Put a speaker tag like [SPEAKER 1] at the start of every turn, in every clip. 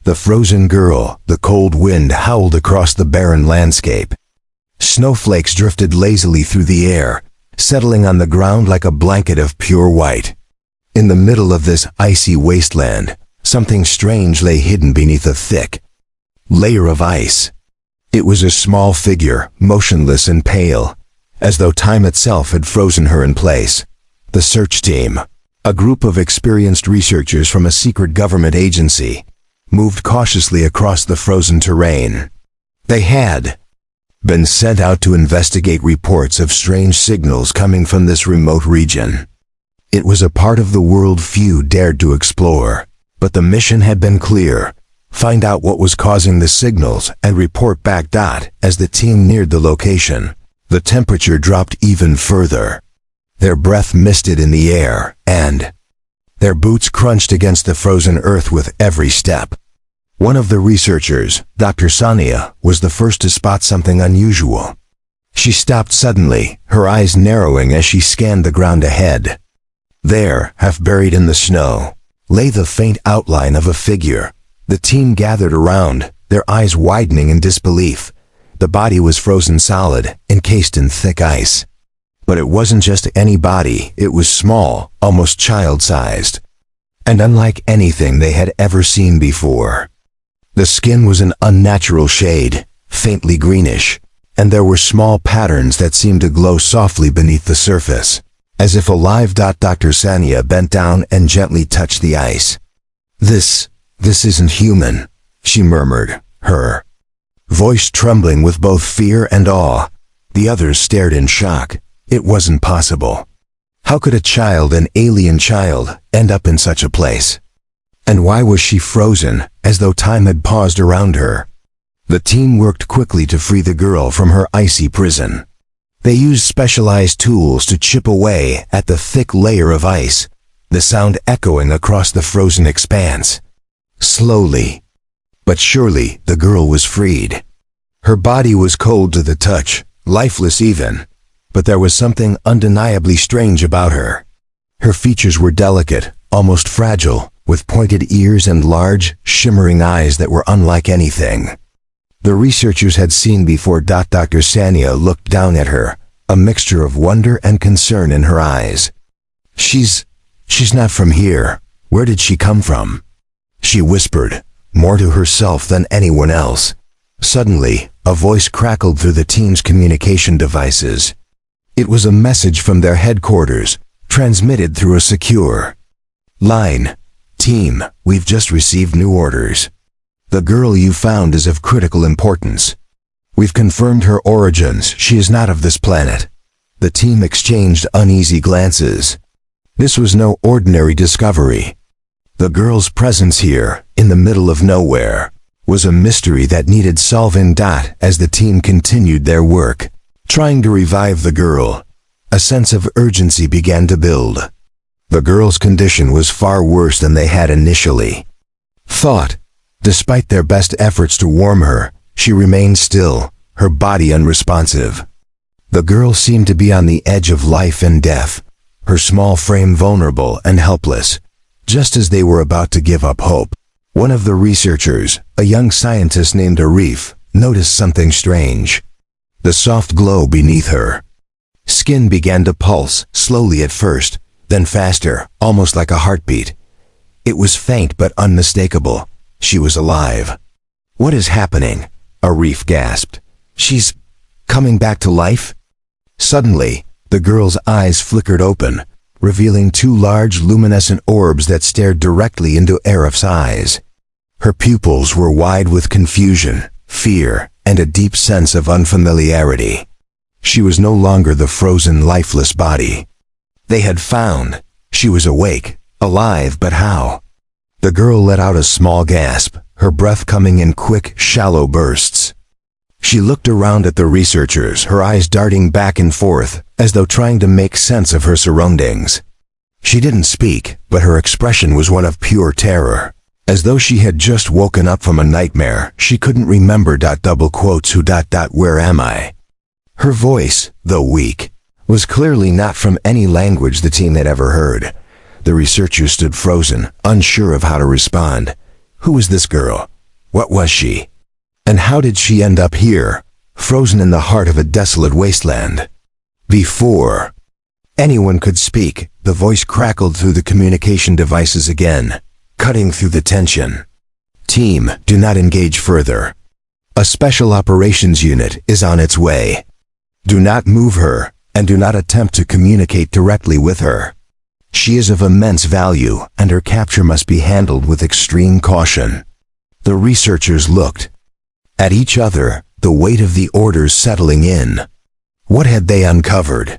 [SPEAKER 1] The frozen girl, the cold wind howled across the barren landscape. Snowflakes drifted lazily through the air, settling on the ground like a blanket of pure white. In the middle of this icy wasteland, something strange lay hidden beneath a thick layer of ice. It was a small figure, motionless and pale, as though time itself had frozen her in place. The search team, a group of experienced researchers from a secret government agency, moved cautiously across the frozen terrain. They had been sent out to investigate reports of strange signals coming from this remote region. It was a part of the world few dared to explore, but the mission had been clear: find out what was causing the signals and report back. As the team neared the location, the temperature dropped even further. Their breath misted in the air, and their boots crunched against the frozen earth with every step. One of the researchers, Dr. Sania, was the first to spot something unusual. She stopped suddenly, her eyes narrowing as she scanned the ground ahead. There, half buried in the snow, lay the faint outline of a figure. The team gathered around, their eyes widening in disbelief. The body was frozen solid, encased in thick ice. But it wasn't just any body, it was small, almost child-sized, and unlike anything they had ever seen before. The skin was an unnatural shade, faintly greenish, and there were small patterns that seemed to glow softly beneath the surface, as if alive. Dr. Sania bent down and gently touched the ice. This isn't human," she murmured, her voice trembling with both fear and awe. The others stared in shock. It wasn't possible. How could a child, an alien child, end up in such a place? And why was she frozen, as though time had paused around her? The team worked quickly to free the girl from her icy prison. They used specialized tools to chip away at the thick layer of ice, the sound echoing across the frozen expanse. Slowly, but surely, the girl was freed. Her body was cold to the touch, lifeless even, but there was something undeniably strange about her. Her features were delicate, almost fragile, with pointed ears and large, shimmering eyes that were unlike anything the researchers had seen before. Dr. Sania looked down at her, a mixture of wonder and concern in her eyes. She's not from here. Where did she come from?" she whispered, more to herself than anyone else. Suddenly, a voice crackled through the team's communication devices. It was a message from their headquarters, transmitted through a secure line. "Team, we've just received new orders. The girl you found is of critical importance. We've confirmed her origins. She is not of this planet." The team exchanged uneasy glances. This was no ordinary discovery. The girl's presence here, in the middle of nowhere, was a mystery that needed solving. As the team continued their work, trying to revive the girl, a sense of urgency began to build. The girl's condition was far worse than they had initially thought. Despite their best efforts to warm her, she remained still, her body unresponsive. The girl seemed to be on the edge of life and death, her small frame vulnerable and helpless, just as they were about to give up hope. One of the researchers, a young scientist named Arif, noticed something strange. The soft glow beneath her skin began to pulse, slowly at first, then faster, almost like a heartbeat. It was faint but unmistakable. She was alive. "What is happening?" Arif gasped. "She's coming back to life?" Suddenly, the girl's eyes flickered open, revealing two large luminescent orbs that stared directly into Arif's eyes. Her pupils were wide with confusion, fear, and a deep sense of unfamiliarity. She was no longer the frozen, lifeless body they had found. She was awake, alive, but how? The girl let out a small gasp, her breath coming in quick, shallow bursts. She looked around at the researchers, her eyes darting back and forth, as though trying to make sense of her surroundings. She didn't speak, but her expression was one of pure terror. As though she had just woken up from a nightmare, she couldn't remember ... "Who ... where am I?" Her voice, though weak, was clearly not from any language the team had ever heard. The researchers stood frozen, unsure of how to respond. Who was this girl? What was she? And how did she end up here, frozen in the heart of a desolate wasteland? Before anyone could speak, the voice crackled through the communication devices again, cutting through the tension. Team, do not engage further. A special operations unit is on its way. Do not move her, and do not attempt to communicate directly with her. She is of immense value, and her capture must be handled with extreme caution. The researchers looked at each other, the weight of the orders settling in. What had they uncovered?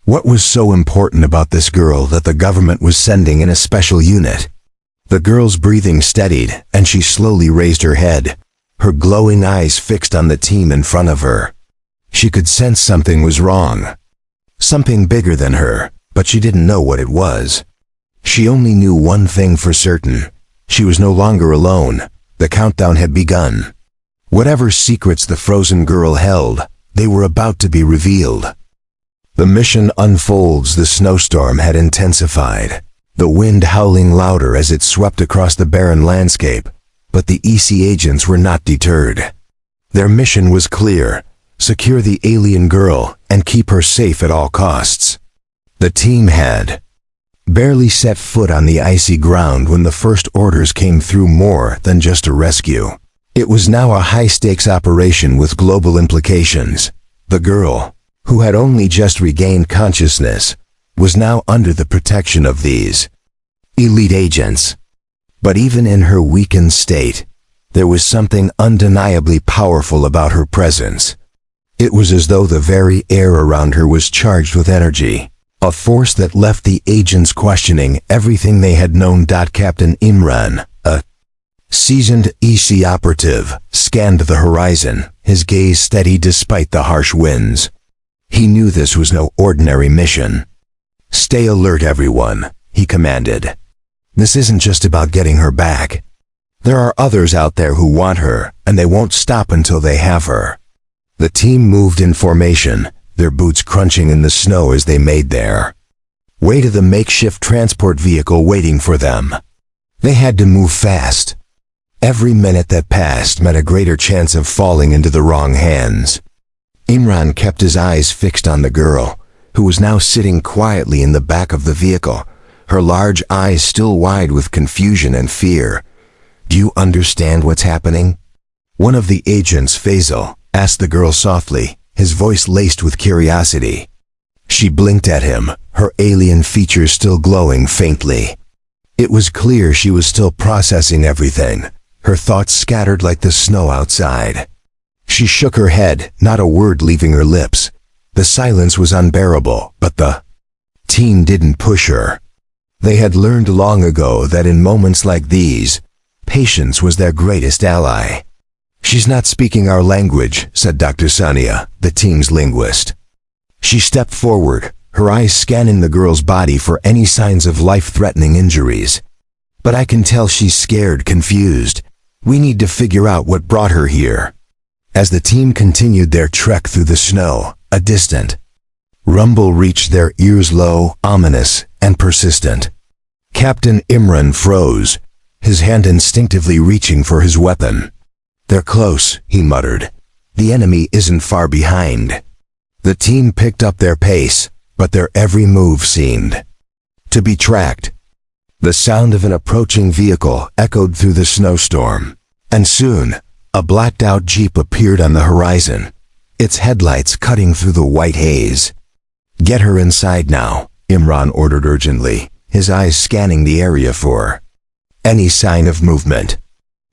[SPEAKER 1] What was so important about this girl that the government was sending in a special unit? The girl's breathing steadied, and she slowly raised her head, her glowing eyes fixed on the team in front of her. She could sense something was wrong. Something bigger than her, but she didn't know what it was. She only knew one thing for certain. She was no longer alone. The countdown had begun. Whatever secrets the frozen girl held, they were about to be revealed. The mission unfolds. The snowstorm had intensified, the wind howling louder as it swept across the barren landscape, but the ISI agents were not deterred. Their mission was clear: secure the alien girl and keep her safe at all costs. The team had barely set foot on the icy ground when the first orders came through. More than just a rescue. It was now a high-stakes operation with global implications. The girl, who had only just regained consciousness, was now under the protection of these elite agents. But even in her weakened state, there was something undeniably powerful about her presence. It was as though the very air around her was charged with energy, a force that left the agents questioning everything they had known. Captain Imran, a seasoned ISI operative, scanned the horizon, his gaze steady despite the harsh winds. He knew this was no ordinary mission. Stay alert, everyone, he commanded. This isn't just about getting her back. There are others out there who want her, and they won't stop until they have her. The team moved in formation, their boots crunching in the snow as they made their way to the makeshift transport vehicle waiting for them. They had to move fast. Every minute that passed meant a greater chance of falling into the wrong hands. Imran kept his eyes fixed on the girl, who was now sitting quietly in the back of the vehicle, her large eyes still wide with confusion and fear. Do you understand what's happening? One of the agents, Faisal, asked the girl softly, his voice laced with curiosity. She blinked at him, her alien features still glowing faintly. It was clear she was still processing everything, her thoughts scattered like the snow outside. She shook her head, not a word leaving her lips. The silence was unbearable, but the team didn't push her. They had learned long ago that in moments like these, patience was their greatest ally. She's not speaking our language, said Dr. Sania, the team's linguist. She stepped forward, her eyes scanning the girl's body for any signs of life-threatening injuries. But I can tell she's scared, confused. We need to figure out what brought her here. As the team continued their trek through the snow, a distant rumble reached their ears, low, ominous, and persistent. Captain Imran froze, his hand instinctively reaching for his weapon. They're close, he muttered. The enemy isn't far behind. The team picked up their pace, but their every move seemed to be tracked. The sound of an approaching vehicle echoed through the snowstorm, and soon, a blacked-out Jeep appeared on the horizon, its headlights cutting through the white haze. Get her inside now, Imran ordered urgently, his eyes scanning the area for any sign of movement.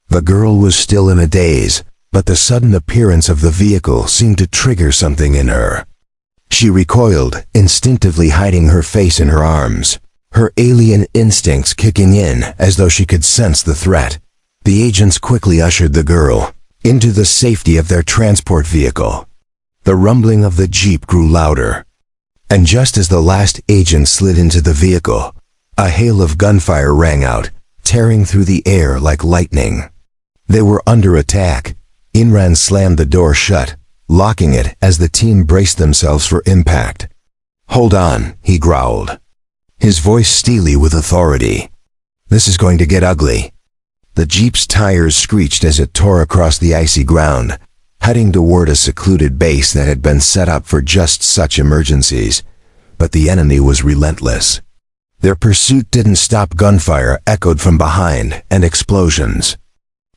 [SPEAKER 1] The girl was still in a daze, but the sudden appearance of the vehicle seemed to trigger something in her. She recoiled, instinctively hiding her face in her arms, her alien instincts kicking in as though she could sense the threat. The agents quickly ushered the girl into the safety of their transport vehicle. The rumbling of the Jeep grew louder, and just as the last agent slid into the vehicle, a hail of gunfire rang out, tearing through the air like lightning. They were under attack. Imran slammed the door shut, locking it as the team braced themselves for impact. Hold on, he growled, his voice steely with authority. This is going to get ugly. The jeep's tires screeched as it tore across the icy ground, heading toward a secluded base that had been set up for just such emergencies. But the enemy was relentless. Their pursuit didn't stop. Gunfire echoed from behind, and explosions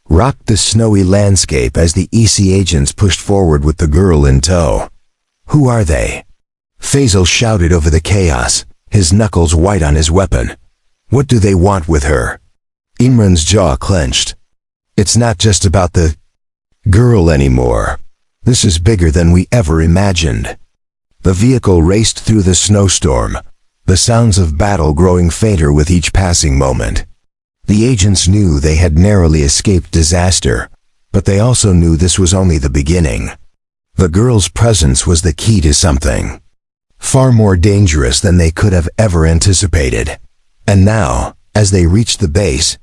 [SPEAKER 1] rocked the snowy landscape as the ISI agents pushed forward with the girl in tow. "Who are they?" Faisal shouted over the chaos, his knuckles white on his weapon. "What do they want with her?" Imran's jaw clenched. "It's not just about the girl anymore. This is bigger than we ever imagined." The vehicle raced through the snowstorm, the sounds of battle growing fainter with each passing moment. The agents knew they had narrowly escaped disaster, but they also knew this was only the beginning. The girl's presence was the key to something far more dangerous than they could have ever anticipated. And now, as they reached the base,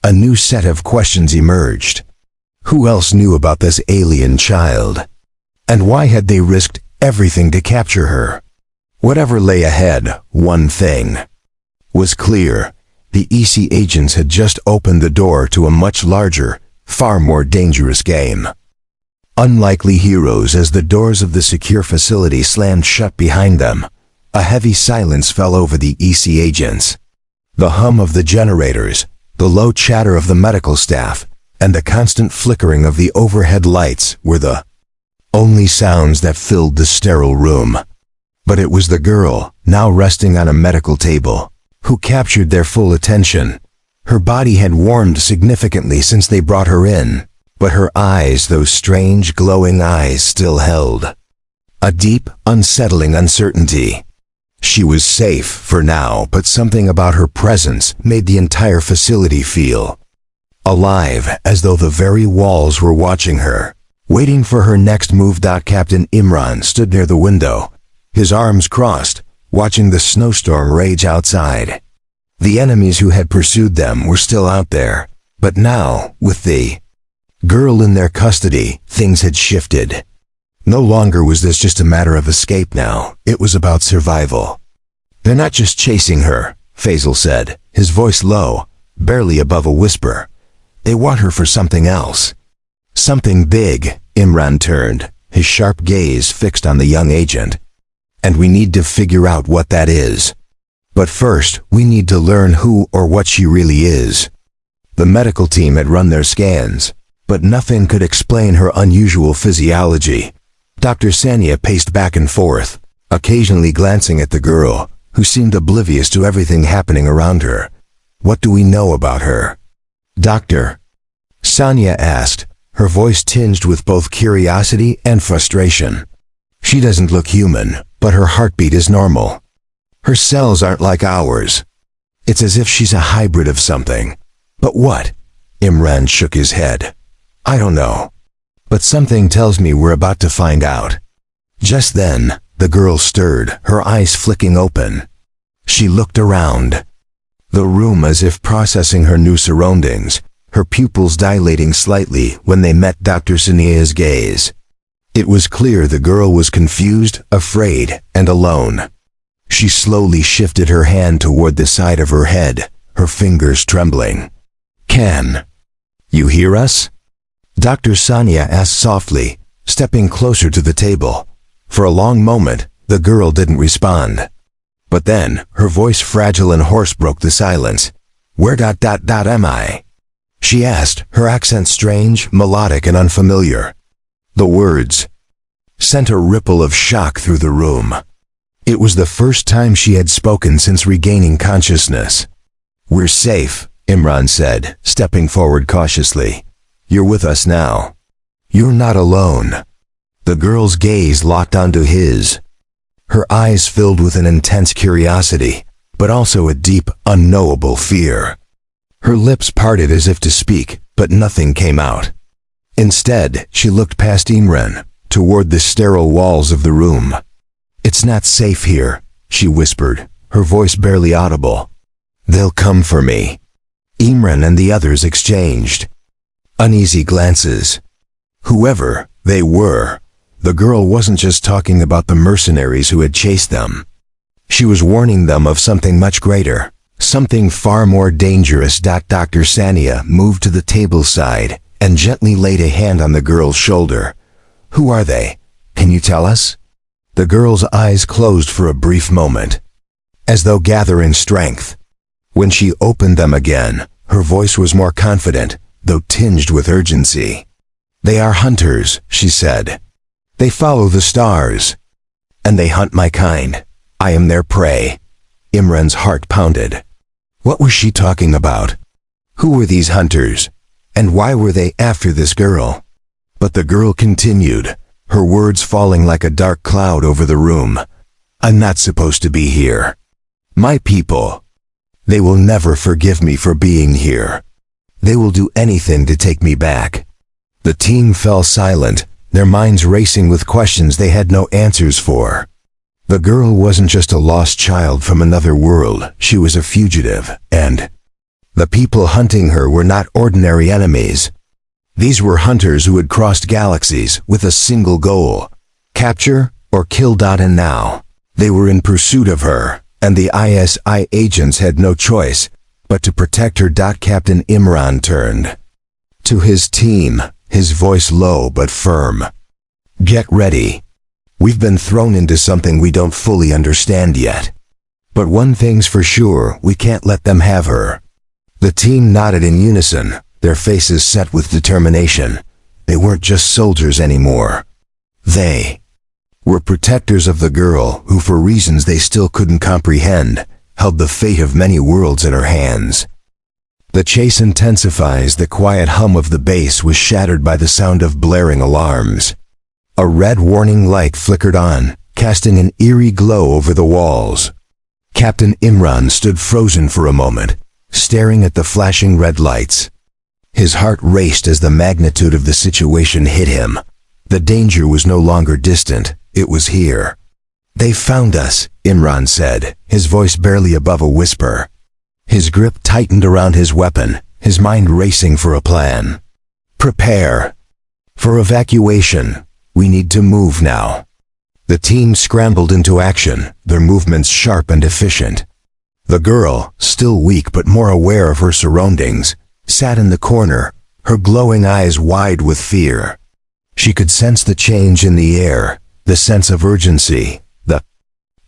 [SPEAKER 1] a new set of questions emerged. Who else knew about this alien child? And why had they risked everything to capture her? Whatever lay ahead, one thing was clear. The ISI agents had just opened the door to a much larger, far more dangerous game. Unlikely heroes. As the doors of the secure facility slammed shut behind them, a heavy silence fell over the ISI agents. The hum of the generators, the low chatter of the medical staff, and the constant flickering of the overhead lights were the only sounds that filled the sterile room. But it was the girl, now resting on a medical table, who captured their full attention. Her body had warmed significantly since they brought her in, but her eyes, those strange glowing eyes, still held a deep, unsettling uncertainty. She was safe for now, but something about her presence made the entire facility feel alive, as though the very walls were watching her, waiting for her next move. Captain Imran stood near the window, his arms crossed, watching the snowstorm rage outside. The enemies who had pursued them were still out there, but now, with the girl in their custody, things had shifted. No longer was this just a matter of escape now, it was about survival. "They're not just chasing her," Faisal said, his voice low, barely above a whisper. "They want her for something else." "Something big." Imran turned, his sharp gaze fixed on the young agent. "And we need to figure out what that is. But first, we need to learn who or what she really is." The medical team had run their scans, but nothing could explain her unusual physiology. Dr. Sania paced back and forth, occasionally glancing at the girl, who seemed oblivious to everything happening around her. "What do we know about her?" "Doctor?" Sania asked, her voice tinged with both curiosity and frustration. "She doesn't look human, but her heartbeat is normal. Her cells aren't like ours. It's as if she's a hybrid of something." "But what?" Imran shook his head. "I don't know. But something tells me we're about to find out." Just then, the girl stirred, her eyes flicking open. She looked around the room as if processing her new surroundings, her pupils dilating slightly when they met Dr. Sania's gaze. It was clear the girl was confused, afraid, and alone. She slowly shifted her hand toward the side of her head, her fingers trembling. "Can you hear us?" Dr. Sania asked softly, stepping closer to the table. For a long moment, the girl didn't respond. But then, her voice fragile and hoarse broke the silence. "Where am I?" she asked, her accent strange, melodic, and unfamiliar. The words sent a ripple of shock through the room. It was the first time she had spoken since regaining consciousness. "We're safe," Imran said, stepping forward cautiously. "You're with us now. You're not alone." The girl's gaze locked onto his. Her eyes filled with an intense curiosity, but also a deep, unknowable fear. Her lips parted as if to speak, but nothing came out. Instead, she looked past Imran, toward the sterile walls of the room. "It's not safe here," she whispered, her voice barely audible. "They'll come for me." Imran and the others exchanged uneasy glances. Whoever they were, the girl wasn't just talking about the mercenaries who had chased them. She was warning them of something much greater, Something far more dangerous. Dr. Sania moved to the table side and gently laid a hand on the girl's shoulder. Who are they? Can you tell us? The girl's eyes closed for a brief moment, as though gathering strength. When she opened them again, her voice was more confident, though tinged with urgency. They are hunters, she said. They follow the stars, and they hunt my kind. I am their prey. Imran's heart pounded. What was she talking about? Who were these hunters, and why were they after this girl? But the girl continued, her words falling like a dark cloud over the room. I'm not supposed to be here. My people, they will never forgive me for being here. They will do anything to take me back. The team fell silent, their minds racing with questions they had no answers for. The girl wasn't just a lost child from another world, she was a fugitive, and the people hunting her were not ordinary enemies. These were hunters who had crossed galaxies with a single goal: capture or kill. And now, they were in pursuit of her, and the ISI agents had no choice but to protect her. Captain Imran turned to his team, his voice low but firm. Get ready. We've been thrown into something we don't fully understand yet. But one thing's for sure, we can't let them have her. The team nodded in unison, their faces set with determination. They weren't just soldiers anymore. They were protectors of the girl who, for reasons they still couldn't comprehend, held the fate of many worlds in her hands. The chase intensifies. The quiet hum of the base was shattered by the sound of blaring alarms. A red warning light flickered on, casting an eerie glow over the walls. Captain Imran stood frozen for a moment, staring at the flashing red lights. His heart raced as the magnitude of the situation hit him. The danger was no longer distant, it was here. They found us, Imran said, his voice barely above a whisper. His grip tightened around his weapon, his mind racing for a plan. Prepare for evacuation. We need to move now. The team scrambled into action, their movements sharp and efficient. The girl, still weak but more aware of her surroundings, sat in the corner, her glowing eyes wide with fear. She could sense the change in the air, the sense of urgency, the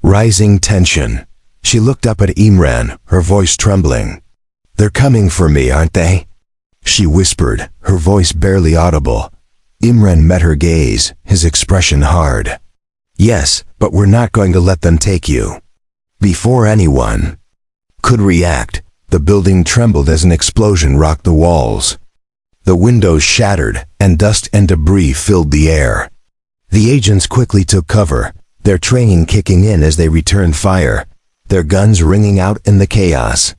[SPEAKER 1] rising tension. She looked up at Imran, her voice trembling. They're coming for me, aren't they? She whispered, her voice barely audible. Imran met her gaze, his expression hard. Yes, but we're not going to let them take you. Before anyone could react, the building trembled as an explosion rocked the walls. The windows shattered, and dust and debris filled the air. The agents quickly took cover, their training kicking in as they returned fire, their guns ringing out in the chaos.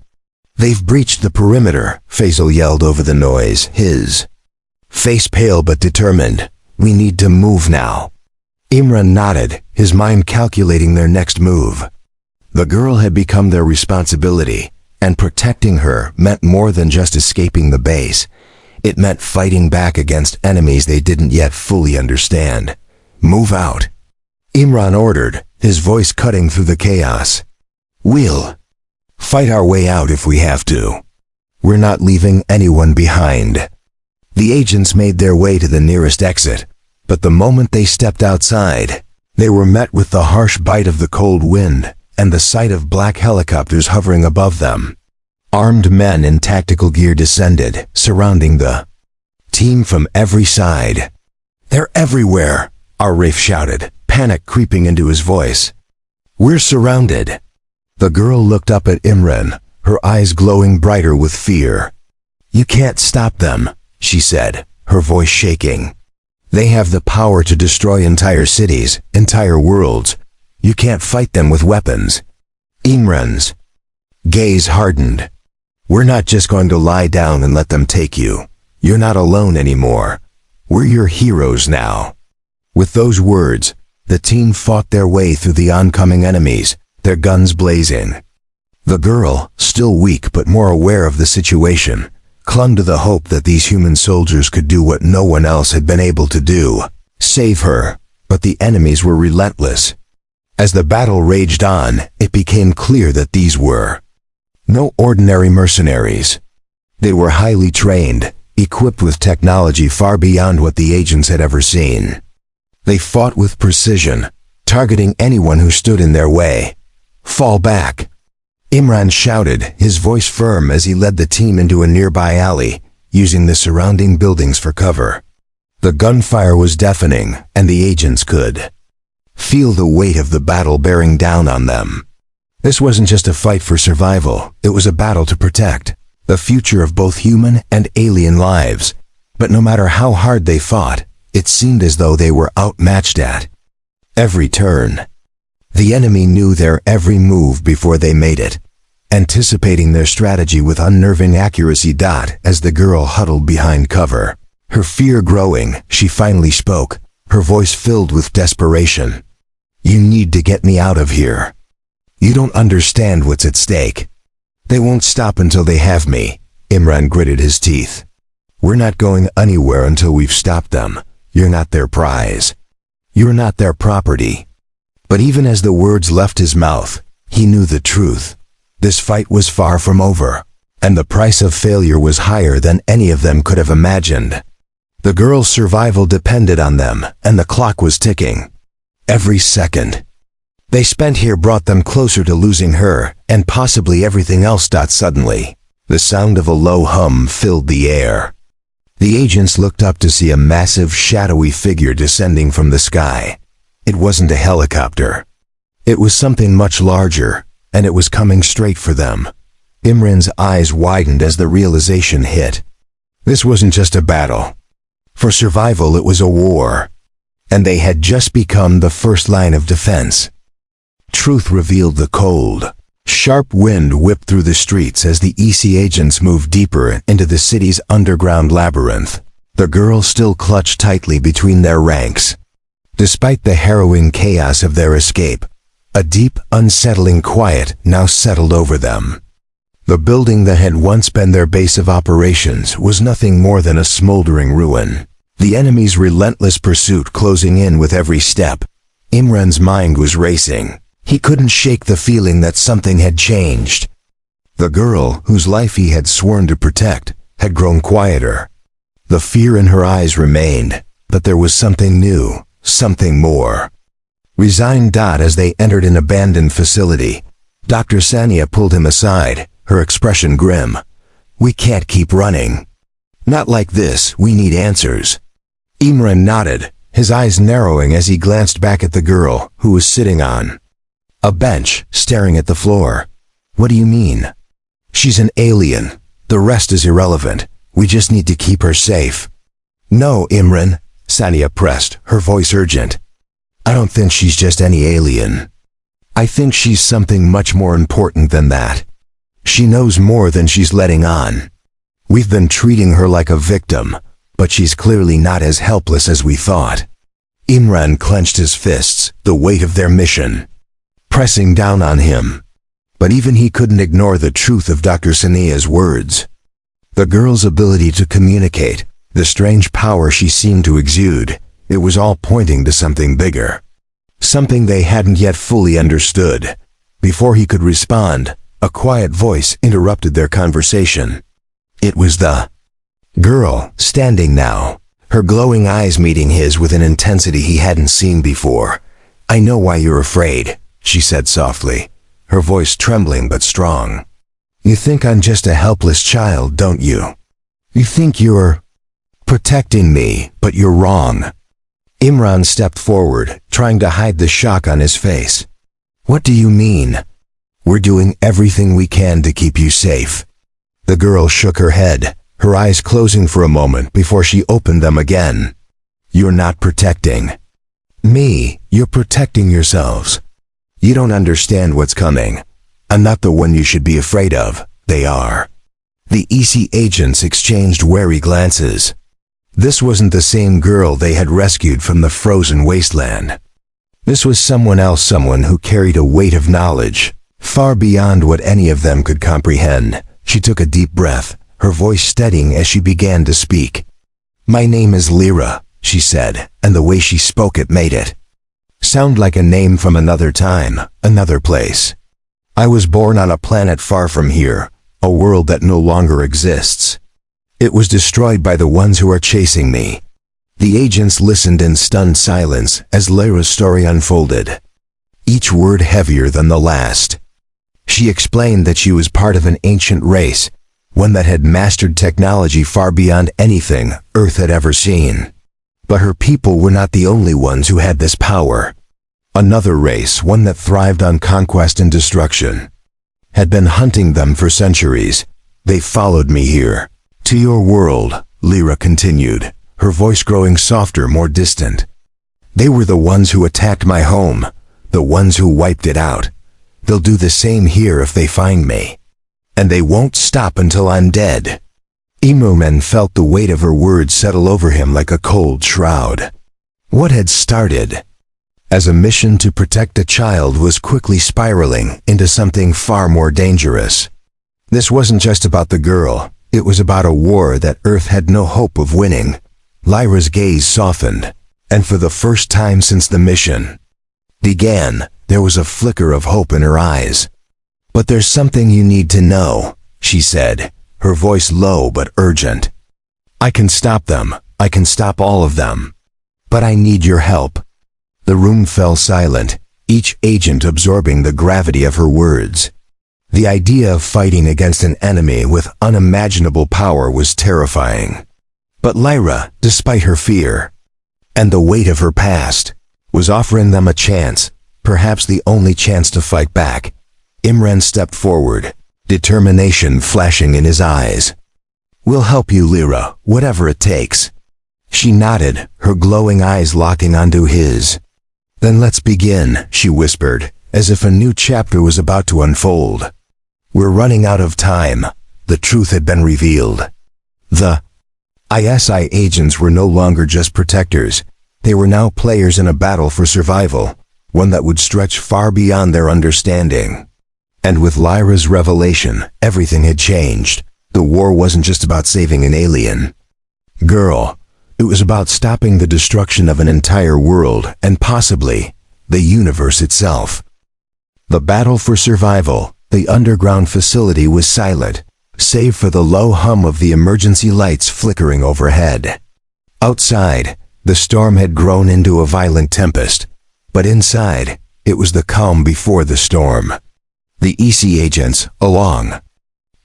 [SPEAKER 1] They've breached the perimeter, Faisal yelled over the noise, his face pale but determined. We need to move now. Imran nodded, his mind calculating their next move. The girl had become their responsibility, and protecting her meant more than just escaping the base. It meant fighting back against enemies they didn't yet fully understand. Move out, Imran ordered, his voice cutting through the chaos. We'll fight our way out if we have to. We're not leaving anyone behind. The agents made their way to the nearest exit, but the moment they stepped outside, they were met with the harsh bite of the cold wind and the sight of black helicopters hovering above them. Armed men in tactical gear descended, surrounding the team from every side. They're everywhere, Arif shouted, panic creeping into his voice. We're surrounded. The girl looked up at Imran, her eyes glowing brighter with fear. You can't stop them, she said, her voice shaking. They have the power to destroy entire cities, entire worlds. You can't fight them with weapons. Imran's gaze hardened. We're not just going to lie down and let them take you. You're not alone anymore. We're your heroes now. With those words, the team fought their way through the oncoming enemies, their guns blazing. The girl, still weak but more aware of the situation, clung to the hope that these human soldiers could do what no one else had been able to do, save her. But the enemies were relentless. As the battle raged on, it became clear that these were No ordinary mercenaries. They were highly trained, equipped with technology far beyond what the agents had ever seen. They fought with precision, targeting anyone who stood in their way. "Fall back!" Imran shouted, his voice firm as he led the team into a nearby alley, using the surrounding buildings for cover. The gunfire was deafening, and the agents could feel the weight of the battle bearing down on them. This wasn't just a fight for survival, it was a battle to protect the future of both human and alien lives. But no matter how hard they fought, it seemed as though they were outmatched at every turn. The enemy knew their every move before they made it, anticipating their strategy with unnerving accuracy. As the girl huddled behind cover, her fear growing, she finally spoke, her voice filled with desperation. "You need to get me out of here. You don't understand what's at stake. They won't stop until they have me." Imran gritted his teeth. "We're not going anywhere until we've stopped them. You're not their prize. You're not their property." But even as the words left his mouth, he knew the truth. This fight was far from over, and the price of failure was higher than any of them could have imagined. The girl's survival depended on them, and the clock was ticking. Every second they spent here brought them closer to losing her, and possibly everything else. Suddenly, the sound of a low hum filled the air. The agents looked up to see a massive, shadowy figure descending from the sky. It wasn't a helicopter. It was something much larger, and it was coming straight for them. Imran's eyes widened as the realization hit. This wasn't just a battle. For survival, it was a war. And they had just become the first line of defense. Truth revealed the cold. Sharp wind whipped through the streets as the ISI agents moved deeper into the city's underground labyrinth. The girl still clutched tightly between their ranks. Despite the harrowing chaos of their escape, a deep, unsettling quiet now settled over them. The building that had once been their base of operations was nothing more than a smoldering ruin. The enemy's relentless pursuit closing in with every step. Imran's mind was racing. He couldn't shake the feeling that something had changed. The girl, whose life he had sworn to protect, had grown quieter. The fear in her eyes remained, but there was something new, something more. Resigned. As they entered an abandoned facility, Dr. Sania pulled him aside, her expression grim. "We can't keep running. Not like this, we need answers." Imran nodded, his eyes narrowing as he glanced back at the girl, who was sitting on a bench, staring at the floor. "What do you mean?" "She's an alien. The rest is irrelevant. We just need to keep her safe." "No, Imran," Sania pressed, her voice urgent. "I don't think she's just any alien. I think she's something much more important than that. She knows more than she's letting on. We've been treating her like a victim, but she's clearly not as helpless as we thought." Imran clenched his fists, the weight of their mission pressing down on him. But even he couldn't ignore the truth of Dr. Sania's words. The girl's ability to communicate, the strange power she seemed to exude, it was all pointing to something bigger. Something they hadn't yet fully understood. Before he could respond, a quiet voice interrupted their conversation. It was the girl, standing now, her glowing eyes meeting his with an intensity he hadn't seen before. "I know why you're afraid," she said softly, her voice trembling but strong. "You think I'm just a helpless child, don't you? You think you're protecting me, but you're wrong." Imran stepped forward, trying to hide the shock on his face. "What do you mean?" "We're doing everything we can to keep you safe." The girl shook her head, her eyes closing for a moment before she opened them again. "You're not protecting me, you're protecting yourselves. You don't understand what's coming. I'm not the one you should be afraid of, they are." The ISI agents exchanged wary glances. This wasn't the same girl they had rescued from the frozen wasteland. This was someone else, someone who carried a weight of knowledge, far beyond what any of them could comprehend. She took a deep breath, her voice steadying as she began to speak. "My name is Lyra," she said, and the way she spoke it made it sound like a name from another time, another place. I was born on a planet far from here, a world that no longer exists. It was destroyed by the ones who are chasing me." The agents listened in stunned silence as Lyra's story unfolded, each word heavier than the last. She explained that she was part of an ancient race, one that had mastered technology far beyond anything Earth had ever seen. But her people were not the only ones who had this power. Another race, one that thrived on conquest and destruction, had been hunting them for centuries. "They followed me here, to your world," Lyra continued, her voice growing softer, more distant. "They were the ones who attacked my home, the ones who wiped it out. They'll do the same here if they find me. And they won't stop until I'm dead." Imran felt the weight of her words settle over him like a cold shroud. What had started as a mission to protect a child was quickly spiraling into something far more dangerous. This wasn't just about the girl, it was about a war that Earth had no hope of winning. Lyra's gaze softened, and for the first time since the mission began, there was a flicker of hope in her eyes. "But there's something you need to know," she said, her voice low but urgent. "I can stop them. I can stop all of them. But I need your help." The room fell silent, each agent absorbing the gravity of her words. The idea of fighting against an enemy with unimaginable power was terrifying. But Lyra, despite her fear and the weight of her past, was offering them a chance, perhaps the only chance to fight back. Imran stepped forward, determination flashing in his eyes. "We'll help you, Lyra, whatever it takes." She nodded, her glowing eyes locking onto his. "Then let's begin," she whispered, as if a new chapter was about to unfold. "We're running out of time." The truth had been revealed. The ISI agents were no longer just protectors. They were now players in a battle for survival, one that would stretch far beyond their understanding. And with Lyra's revelation, everything had changed. The war wasn't just about saving an alien girl. It was about stopping the destruction of an entire world and possibly the universe itself. The battle for survival. The underground facility was silent, save for the low hum of the emergency lights flickering overhead. Outside, the storm had grown into a violent tempest, but inside, it was the calm before the storm. The EC agents, along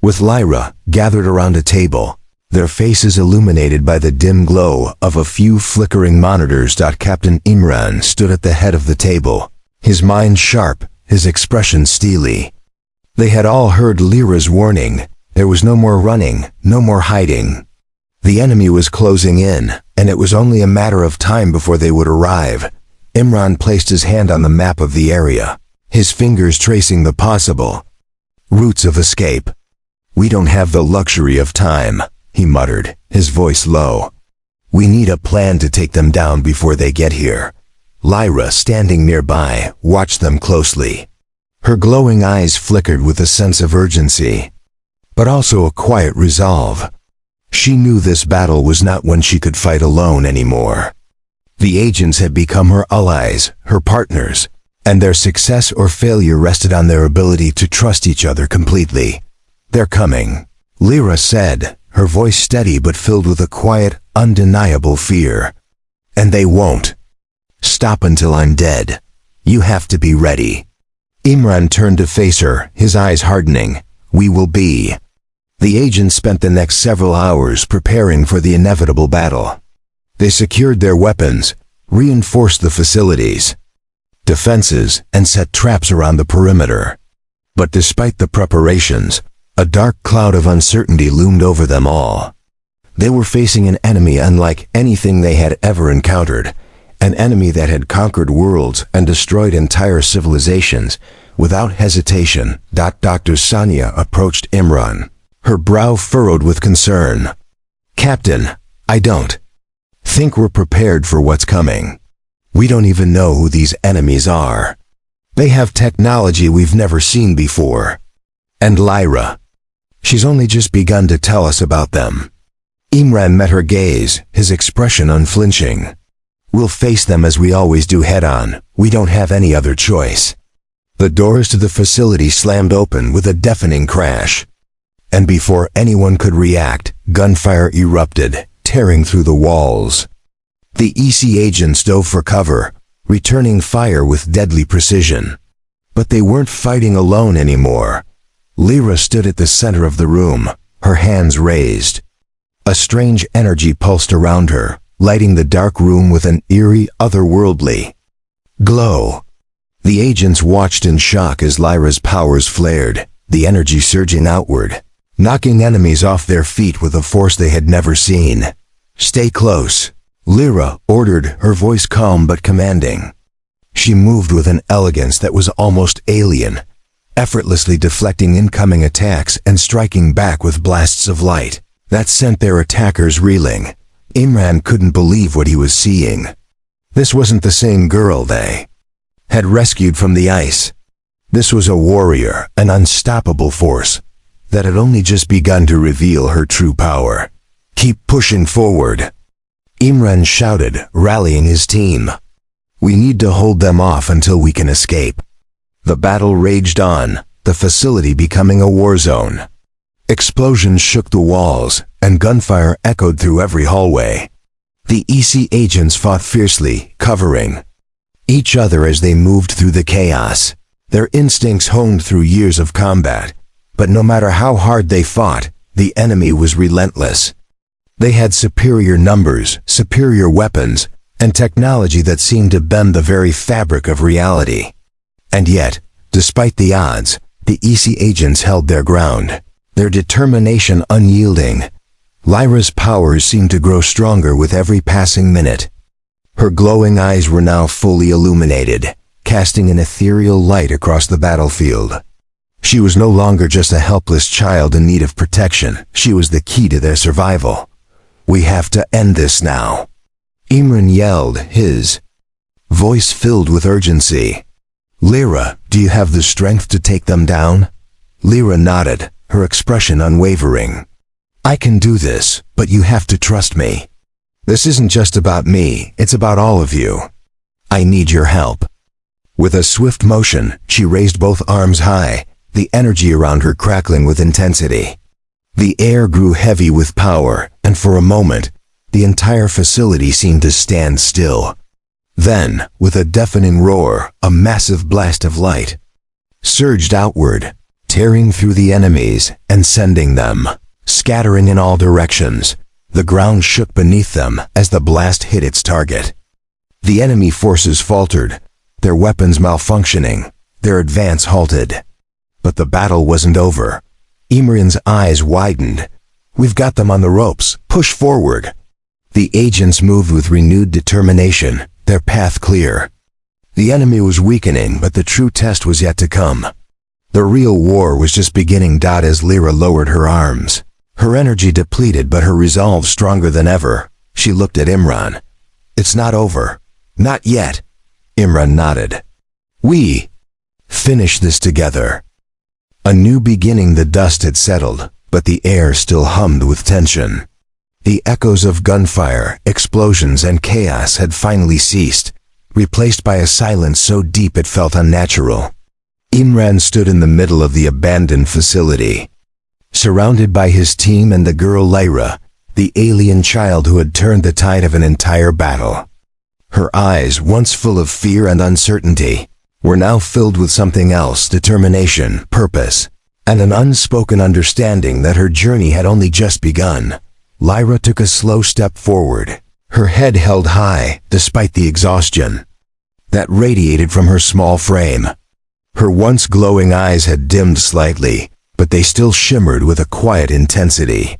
[SPEAKER 1] with Lyra, gathered around a table, their faces illuminated by the dim glow of a few flickering monitors. Captain Imran stood at the head of the table, his mind sharp, his expression steely. They had all heard Lyra's warning. There was no more running, no more hiding. The enemy was closing in, and it was only a matter of time before they would arrive. Imran placed his hand on the map of the area, his fingers tracing the possible routes of escape. "We don't have the luxury of time," he muttered, his voice low. "We need a plan to take them down before they get here." Lyra, standing nearby, watched them closely. Her glowing eyes flickered with a sense of urgency, but also a quiet resolve. She knew this battle was not one she could fight alone anymore. The agents had become her allies, her partners, and their success or failure rested on their ability to trust each other completely. "They're coming," Lyra said, her voice steady but filled with a quiet, undeniable fear. "And they won't stop until I'm dead. You have to be ready." Imran turned to face her, his eyes hardening. "We will be." The agents spent the next several hours preparing for the inevitable battle. They secured their weapons, reinforced the facilities, defenses, and set traps around the perimeter. But despite the preparations, a dark cloud of uncertainty loomed over them all. They were facing an enemy unlike anything they had ever encountered, an enemy that had conquered worlds and destroyed entire civilizations without hesitation. Dr. Sanya approached Imran, her brow furrowed with concern. "Captain, I don't think we're prepared for what's coming. We don't even know who these enemies are. They have technology we've never seen before. And Lyra, she's only just begun to tell us about them." Imran met her gaze, his expression unflinching. "We'll face them as we always do, head on. We don't have any other choice." The doors to the facility slammed open with a deafening crash. And before anyone could react, gunfire erupted, tearing through the walls. The ISI agents dove for cover, returning fire with deadly precision. But they weren't fighting alone anymore. Lyra stood at the center of the room, her hands raised. A strange energy pulsed around her, lighting the dark room with an eerie, otherworldly glow. The agents watched in shock as Lyra's powers flared, the energy surging outward, knocking enemies off their feet with a force they had never seen. "Stay close," Lyra ordered, her voice calm but commanding. She moved with an elegance that was almost alien, effortlessly deflecting incoming attacks and striking back with blasts of light that sent their attackers reeling. Imran couldn't believe what he was seeing. This wasn't the same girl they had rescued from the ice. This was a warrior, an unstoppable force that had only just begun to reveal her true power. "Keep pushing forward," Imran shouted, rallying his team. "We need to hold them off until we can escape." The battle raged on, the facility becoming a war zone. Explosions shook the walls, and gunfire echoed through every hallway. The ISI agents fought fiercely, covering each other as they moved through the chaos, their instincts honed through years of combat. But no matter how hard they fought, the enemy was relentless. They had superior numbers, superior weapons, and technology that seemed to bend the very fabric of reality. And yet, despite the odds, the ISI agents held their ground, their determination unyielding. Lyra's powers seemed to grow stronger with every passing minute. Her glowing eyes were now fully illuminated, casting an ethereal light across the battlefield. She was no longer just a helpless child in need of protection. She was the key to their survival. "We have to end this now," Imran yelled, his voice filled with urgency. "Lyra, do you have the strength to take them down?" Lyra nodded, her expression unwavering. "I can do this, but you have to trust me. This isn't just about me, it's about all of you. I need your help." With a swift motion, she raised both arms high, the energy around her crackling with intensity. The air grew heavy with power, and for a moment, the entire facility seemed to stand still. Then, with a deafening roar, a massive blast of light surged outward, tearing through the enemies and sending them scattering in all directions. The ground shook beneath them as the blast hit its target. The enemy forces faltered, their weapons malfunctioning, their advance halted. But the battle wasn't over. Imran's eyes widened. "We've got them on the ropes. Push forward." The agents moved with renewed determination, their path clear. The enemy was weakening, but the true test was yet to come. The real war was just beginning. As Lyra lowered her arms, her energy depleted but her resolve stronger than ever, she looked at Imran. "It's not over." "Not yet." Imran nodded. "We finish this together." A new beginning. The dust had settled, but the air still hummed with tension. The echoes of gunfire, explosions, and chaos had finally ceased, replaced by a silence so deep it felt unnatural. Imran stood in the middle of the abandoned facility, surrounded by his team and the girl Lyra, the alien child who had turned the tide of an entire battle. Her eyes, once full of fear and uncertainty, were now filled with something else: determination, purpose, and an unspoken understanding that her journey had only just begun. Lyra took a slow step forward, her head held high despite the exhaustion that radiated from her small frame. Her once glowing eyes had dimmed slightly, but they still shimmered with a quiet intensity.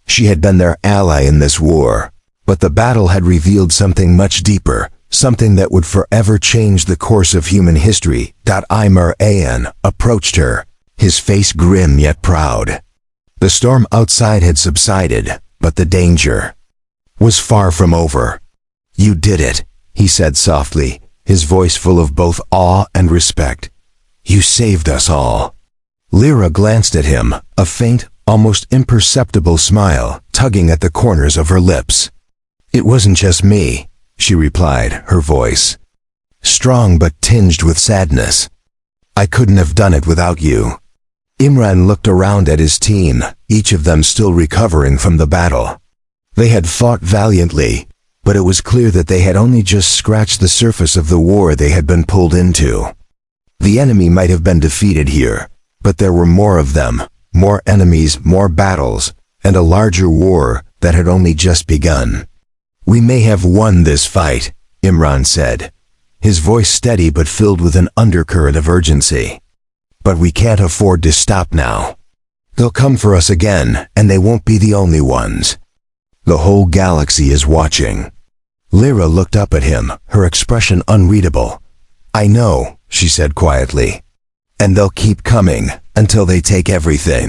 [SPEAKER 1] She had been their ally in this war, but the battle had revealed something much deeper, something that would forever change the course of human history. Imran approached her, his face grim yet proud. The storm outside had subsided, but the danger was far from over. "You did it," he said softly, his voice full of both awe and respect. "You saved us all." Lyra glanced at him, a faint, almost imperceptible smile tugging at the corners of her lips. "It wasn't just me," she replied, her voice strong but tinged with sadness. I couldn't have done it without you." Imran looked around at his team, each of them still recovering from the battle. They had fought valiantly, but it was clear that they had only just scratched the surface of the war they had been pulled into. The enemy might have been defeated here, but there were more of them, more enemies, more battles, and a larger war that had only just begun. "We may have won this fight," Imran said, his voice steady but filled with an undercurrent of urgency. "But we can't afford to stop now. They'll come for us again, and they won't be the only ones. The whole galaxy is watching." Lyra looked up at him, her expression unreadable. "I know," she said quietly. "And they'll keep coming, until they take everything.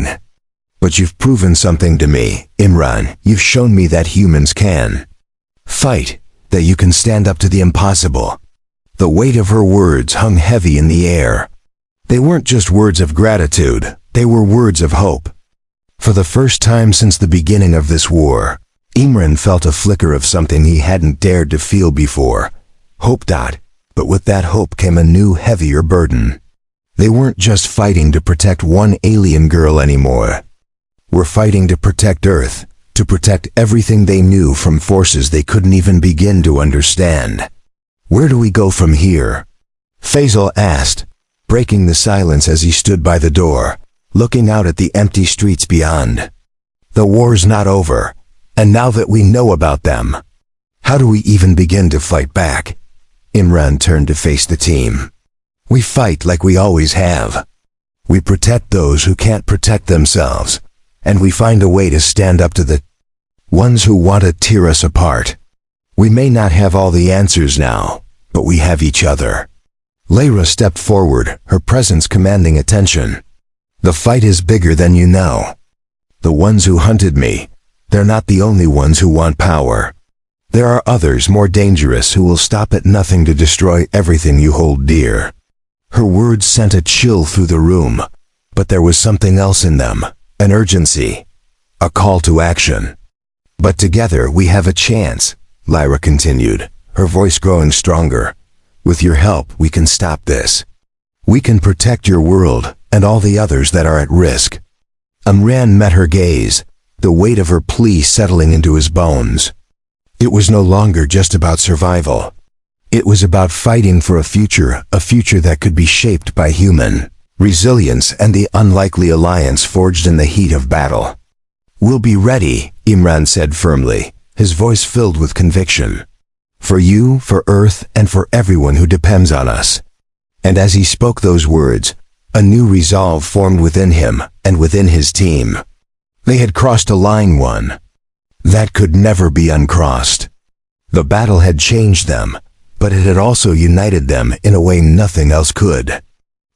[SPEAKER 1] But you've proven something to me, Imran. You've shown me that humans can fight, that you can stand up to the impossible." The weight of her words hung heavy in the air. They weren't just words of gratitude, they were words of hope. For the first time since the beginning of this war, Imran felt a flicker of something he hadn't dared to feel before. Hope. But with that hope came a new, heavier burden. They weren't just fighting to protect one alien girl anymore. We're fighting to protect Earth, to protect everything they knew from forces they couldn't even begin to understand. "Where do we go from here?" Faisal asked, breaking the silence as he stood by the door, looking out at the empty streets beyond. "The war's not over, and now that we know about them, how do we even begin to fight back?" Imran turned to face the team. "We fight like we always have. We protect those who can't protect themselves, and we find a way to stand up to the ones who want to tear us apart. We may not have all the answers now, but we have each other." Lyra stepped forward, her presence commanding attention. "The fight is bigger than you know. The ones who hunted me, they're not the only ones who want power. There are others more dangerous who will stop at nothing to destroy everything you hold dear." Her words sent a chill through the room, but there was something else in them, an urgency, a call to action. "But together we have a chance," Lyra continued, her voice growing stronger. "With your help, we can stop this. We can protect your world and all the others that are at risk." Imran met her gaze, the weight of her plea settling into his bones. It was no longer just about survival. It was about fighting for a future that could be shaped by human resilience and the unlikely alliance forged in the heat of battle. "We'll be ready," Imran said firmly, his voice filled with conviction. "For you, for Earth, and for everyone who depends on us." And as he spoke those words, a new resolve formed within him and within his team. They had crossed a line that could never be uncrossed. The battle had changed them, but it had also united them in a way nothing else could.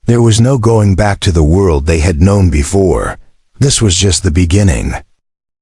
[SPEAKER 1] There was no going back to the world they had known before. This was just the beginning.